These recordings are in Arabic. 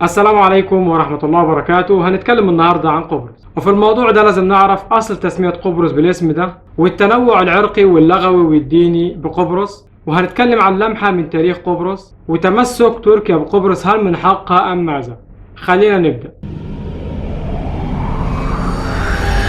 السلام عليكم ورحمة الله وبركاته. هنتكلم النهاردة عن قبرص، وفي الموضوع ده لازم نعرف أصل تسمية قبرص بالاسم ده والتنوع العرقي واللغوي والديني بقبرص، وهنتكلم عن لمحة من تاريخ قبرص وتمسك تركيا بقبرص، هل من حقها أم ماذا؟ خلينا نبدأ.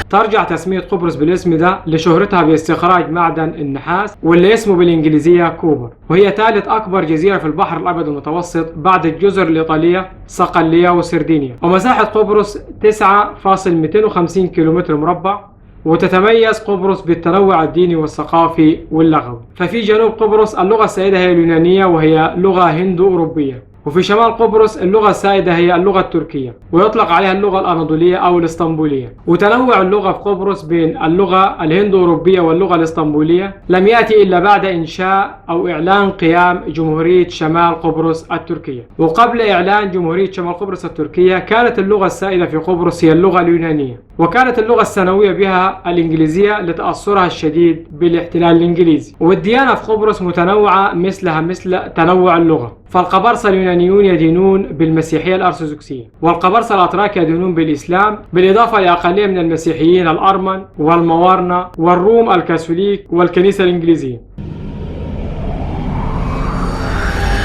ترجع تسمية قبرص بالاسم ده لشهرتها باستخراج معدن النحاس واللي اسمه بالإنجليزية كوبر، وهي ثالث أكبر جزيرة في البحر الأبيض المتوسط بعد الجزر الإيطالية صقلية وسردينيا، ومساحة قبرص 9.250 كيلومتر مربع. وتتميز قبرص بالتنوع الديني والثقافي واللغوي، ففي جنوب قبرص اللغة السائدة هي اليونانية وهي لغة هندو أوروبية، وفي شمال قبرص اللغة السائدة هي اللغة التركية ويطلق عليها اللغة الأناضولية أو الإسطنبولية. وتنوع اللغة في قبرص بين اللغة الهندو أوروبية واللغة الإسطنبولية لم يأتي إلا بعد إنشاء أو إعلان قيام جمهورية شمال قبرص التركية. وقبل إعلان جمهورية شمال قبرص التركية كانت اللغة السائدة في قبرص هي اللغة اليونانية، وكانت اللغة الثانوية بها الإنجليزية لتأثرها الشديد بالاحتلال الإنجليزي. والديانة في قبرص متنوعة مثلها مثل تنوع اللغة، فالقبرصة اليونانيون يدينون بالمسيحية الأرثوذكسية، والقبرصة الأتراك يدينون بالإسلام، بالإضافة لأقلية من المسيحيين الأرمن والموارنة والروم الكاثوليك والكنيسة الإنجليزية.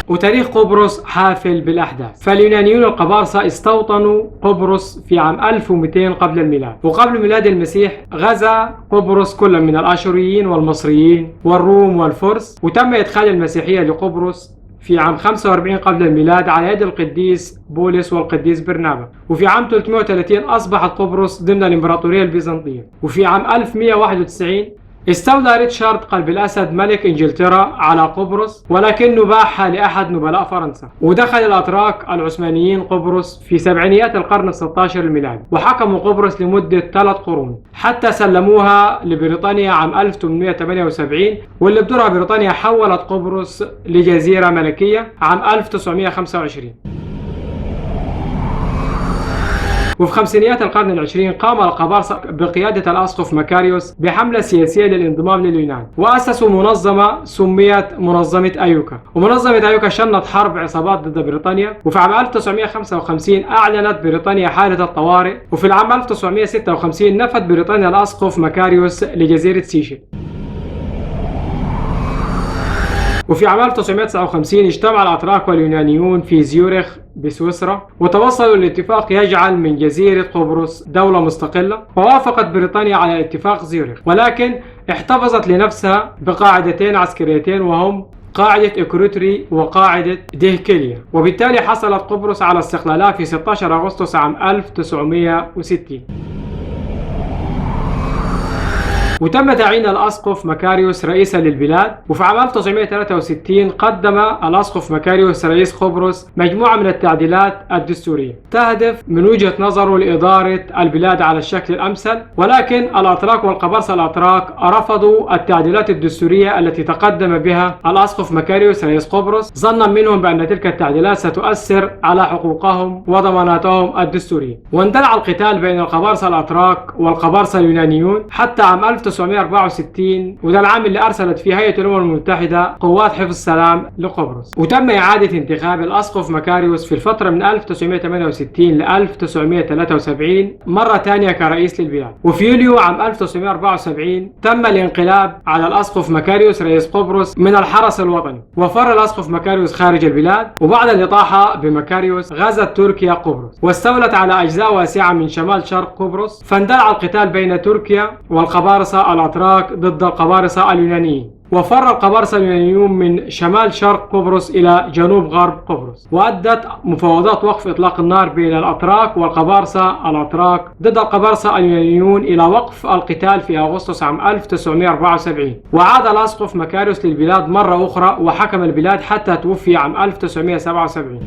وتاريخ قبرص حافل بالأحداث، فاليونانيون القبارصة استوطنوا قبرص في عام 1200 قبل الميلاد، وقبل ميلاد المسيح غزا قبرص كل من الآشوريين والمصريين والروم والفرس، وتم إدخال المسيحية لقبرص في عام 45 قبل الميلاد على يد القديس بولس والقديس برنابا. وفي عام 330 أصبحت قبرص ضمن الإمبراطورية البيزنطية. وفي عام 1191 استولى ريتشارد قلب الأسد ملك إنجلترا على قبرص، ولكنه باعها لأحد نبلاء فرنسا. ودخل الأتراك العثمانيين قبرص في سبعينيات القرن الستاشر الميلادي، وحكموا قبرص لمدة 3 قرون حتى سلموها لبريطانيا عام 1878، واللي بدورها بريطانيا حولت قبرص لجزيرة ملكية عام 1925. وفي خمسينيات القرن العشرين قام القبارصة بقيادة الأسقف مكاريوس بحملة سياسية للانضمام لليونان، وأسسوا منظمة سميت منظمة أيوكا. ومنظمة أيوكا شنت حرب عصابات ضد بريطانيا، وفي عام 1955 أعلنت بريطانيا حالة الطوارئ، وفي العام 1956 نفت بريطانيا الأسقف مكاريوس لجزيرة سيشل. وفي عام 1959 اجتمع الأتراك واليونانيون في زيورخ بسويسرا، وتوصلوا لاتفاق يجعل من جزيرة قبرص دولة مستقلة، ووافقت بريطانيا على اتفاق زيورخ، ولكن احتفظت لنفسها بقاعدتين عسكريتين، وهم قاعدة إكروتري وقاعدة ديهكليا، وبالتالي حصلت قبرص على استقلالها في 16 أغسطس عام 1960. وتم تعيين الأسقف مكاريوس رئيسا للبلاد. وفي عام 1963 قدم الأسقف مكاريوس رئيس قبرص مجموعة من التعديلات الدستورية تهدف من وجهة نظره لإدارة البلاد على الشكل الأمثل، ولكن الأتراك والقبرصة الأتراك رفضوا التعديلات الدستورية التي تقدم بها الأسقف مكاريوس رئيس قبرص، ظنا منهم بأن تلك التعديلات ستؤثر على حقوقهم وضماناتهم الدستورية. واندلع القتال بين القبارصة الأتراك والقبارصة اليونانيون حتى عام 1964، وده العام اللي أرسلت فيه هيئة الأمم المتحدة قوات حفظ السلام لقبرص. وتم إعادة انتخاب الأسقف مكاريوس في الفترة من 1968 ل 1973 مرة ثانية كرئيس للبلاد. وفي يوليو عام 1974 تم الانقلاب على الأسقف مكاريوس رئيس قبرص من الحرس الوطني، وفر الأسقف مكاريوس خارج البلاد. وبعد الإطاحة بمكاريوس غزت تركيا قبرص واستولت على أجزاء واسعة من شمال شرق قبرص، فاندلع القتال بين تركيا والقبارصة الأتراك ضد القبارصة اليونانيين، وفر القبارصة اليونانيون من شمال شرق قبرص إلى جنوب غرب قبرص. وأدت مفاوضات وقف إطلاق النار بين الأتراك والقبارصة الأتراك ضد القبارصة اليونانيون إلى وقف القتال في أغسطس عام 1974. وعاد الأسقف مكاريوس للبلاد مرة أخرى وحكم البلاد حتى توفي عام 1977.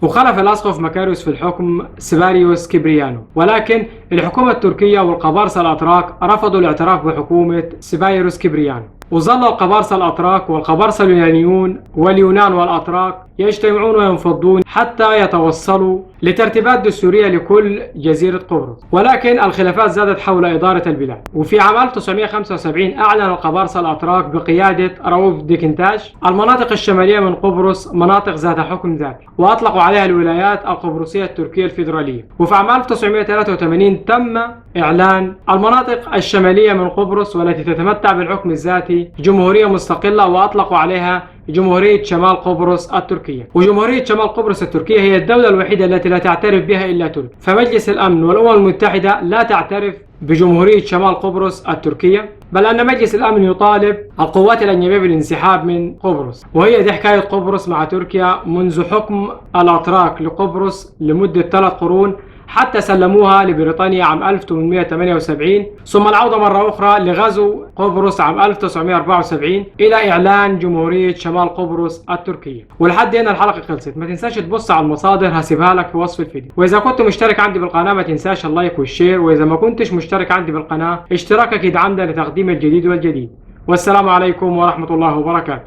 وخلف الأسقف مكاريوس في الحكم سباريوس كبريانو، ولكن الحكومة التركية والقبارصة الأتراك رفضوا الاعتراف بحكومة سبايروس كبريانو. وظل القبارصة الأتراك والقبارصة اليونانيون واليونان والأتراك يجتمعون وينفضون حتى يتوصلوا لترتيبات دستورية لكل جزيرة قبرص. ولكن الخلافات زادت حول إدارة البلاد، وفي عام 1975 أعلن القبارصة الأتراك بقيادة رؤوف ديكنتاش المناطق الشمالية من قبرص مناطق ذات حكم ذاتي، وأطلقوا عليها الولايات القبرصية التركية الفيدرالية. وفي عام 1983 تم إعلان المناطق الشمالية من قبرص والتي تتمتع بالحكم الذاتي جمهورية مستقلة، وأطلقوا عليها جمهورية شمال قبرص التركية. وجمهورية شمال قبرص التركية هي الدولة الوحيدة التي لا تعترف بها إلا تركيا، فمجلس الأمن والأمم المتحدة لا تعترف بجمهورية شمال قبرص التركية، بل أن مجلس الأمن يطالب القوات الأجنبية بالانسحاب من قبرص. وهي دي حكاية قبرص مع تركيا منذ حكم الأتراك لقبرص لمدة 3 قرون، حتى سلموها لبريطانيا عام 1878، ثم العودة مرة أخرى لغزو قبرص عام 1974 إلى إعلان جمهورية شمال قبرص التركية. ولحد هنا الحلقة خلصت. ما تنساش تبص على المصادر هسيبها لك في وصف الفيديو، وإذا كنت مشترك عندي بالقناة ما تنساش اللايك والشير، وإذا ما كنتش مشترك عندي بالقناة اشتراكك يدعمنا لتقديم الجديد والجديد. والسلام عليكم ورحمة الله وبركاته.